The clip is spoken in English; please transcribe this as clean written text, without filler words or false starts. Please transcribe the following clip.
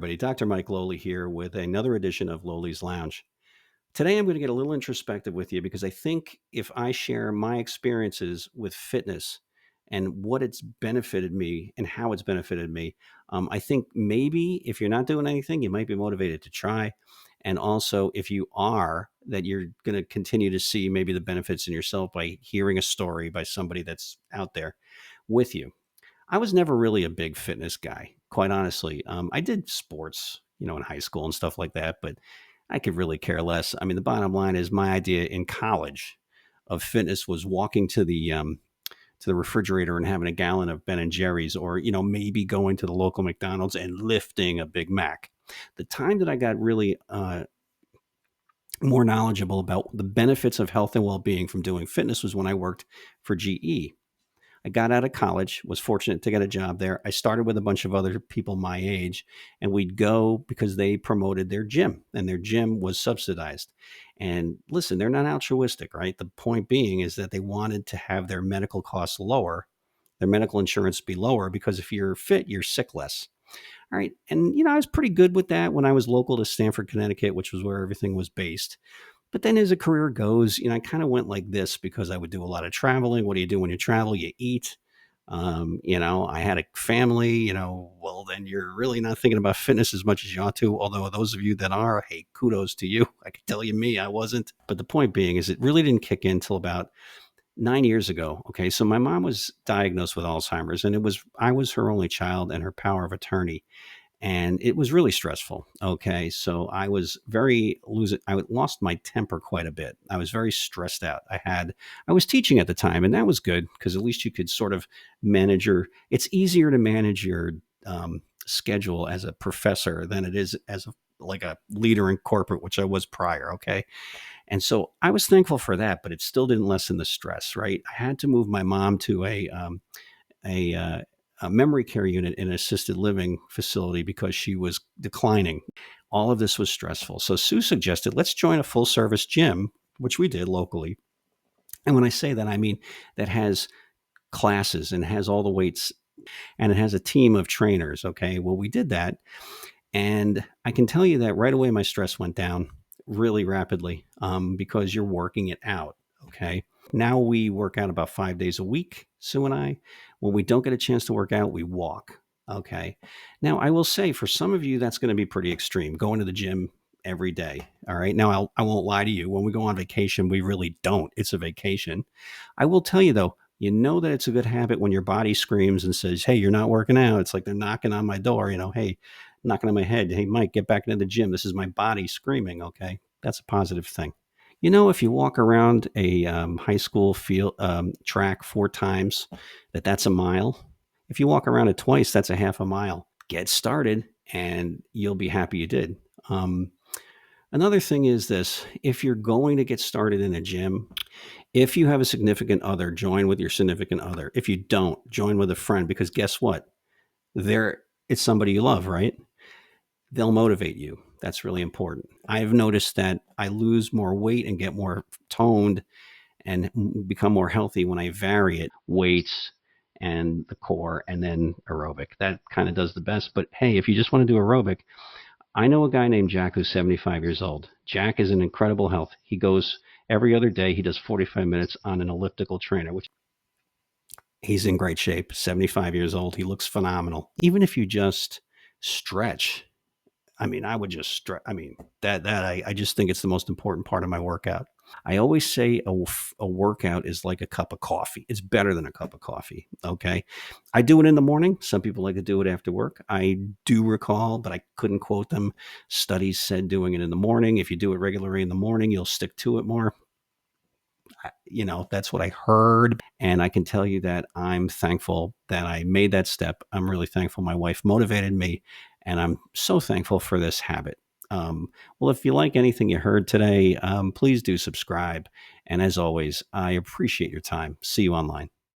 everybody. Dr. Mike Lohle here with another edition of Lowly's Lounge. Today, I'm going to get a little introspective with you because I think if I share my experiences with fitness and what it's benefited me and how it's benefited me, I think maybe if you're not doing anything, you might be motivated to try. And also, if you are, that you're going to continue to see maybe the benefits in yourself by hearing a story by somebody that's out there with you. I was never really a big fitness guy, quite honestly. I did sports, in high school and stuff like that, but I could really care less. I mean, the bottom line is my idea in college of fitness was walking to the refrigerator and having a gallon of Ben and Jerry's, or maybe going to the local McDonald's and lifting a Big Mac. The time that I got really more knowledgeable about the benefits of health and well-being from doing fitness was when I worked for GE. I got out of college, was fortunate to get a job there. I started with a bunch of other people my age, and we'd go because they promoted their gym, and their gym was subsidized. And listen, they're not altruistic, right? The point being is that they wanted to have their medical costs lower, their medical insurance be lower, because if you're fit, you're sick less. All right. And, I was pretty good with that when I was local to Stamford, Connecticut, which was where everything was based. But then as a career goes, I kind of went like this because I would do a lot of traveling. What do you do when you travel? You eat. I had a family, well, then you're really not thinking about fitness as much as you ought to. Although those of you that are, hey, kudos to you. I can tell you me, I wasn't. But the point being is it really didn't kick in until about 9 years ago. Okay. So my mom was diagnosed with Alzheimer's, and I was her only child and her power of attorney, and it was really stressful. Okay, so I lost my temper quite a bit. I was very stressed out. I was teaching at the time, and that was good because at least you could sort of it's easier to manage your schedule as a professor than it is as like a leader in corporate, which I was prior. Okay. And so I was thankful for that, but it still didn't lessen the stress, right? I had to move my mom to a, a memory care unit in an assisted living facility because she was declining. All of this was stressful. So Sue suggested, let's join a full service gym, which we did locally. And when I say that, I mean that has classes and has all the weights and it has a team of trainers. Okay. Well, we did that. And I can tell you that right away, my stress went down really rapidly because you're working it out. Okay. Now we work out about 5 days a week, Sue and I. When we don't get a chance to work out, we walk. Okay. Now, I will say for some of you, that's going to be pretty extreme, going to the gym every day. All right. Now, I won't lie to you. When we go on vacation, we really don't. It's a vacation. I will tell you, though, you know that it's a good habit when your body screams and says, hey, you're not working out. It's like they're knocking on my door, hey, knocking on my head. Hey, Mike, get back into the gym. This is my body screaming. Okay. That's a positive thing. If you walk around a high school field track 4 times, that's a mile. If you walk around it twice, that's a half a mile. Get started, and you'll be happy you did. Another thing is this: if you're going to get started in a gym, if you have a significant other, join with your significant other. If you don't, join with a friend, because guess what? It's somebody you love, right? They'll motivate you. That's really important. I've noticed that I lose more weight and get more toned and become more healthy when I vary it, weights and the core and then aerobic. That kind of does the best. But hey, if you just want to do aerobic, I know a guy named Jack who's 75 years old. Jack is in incredible health. He goes every other day. He does 45 minutes on an elliptical trainer, which he's in great shape. 75 years old. He looks phenomenal. Even if you just stretch, I mean, I would just stretch. I mean, I just think it's the most important part of my workout. I always say a workout is like a cup of coffee. It's better than a cup of coffee. Okay. I do it in the morning. Some people like to do it after work. I do recall, but I couldn't quote them. Studies said doing it in the morning. If you do it regularly in the morning, you'll stick to it more. That's what I heard. And I can tell you that I'm thankful that I made that step. I'm really thankful my wife motivated me, and I'm so thankful for this habit. Well, if you like anything you heard today, please do subscribe. And as always, I appreciate your time. See you online.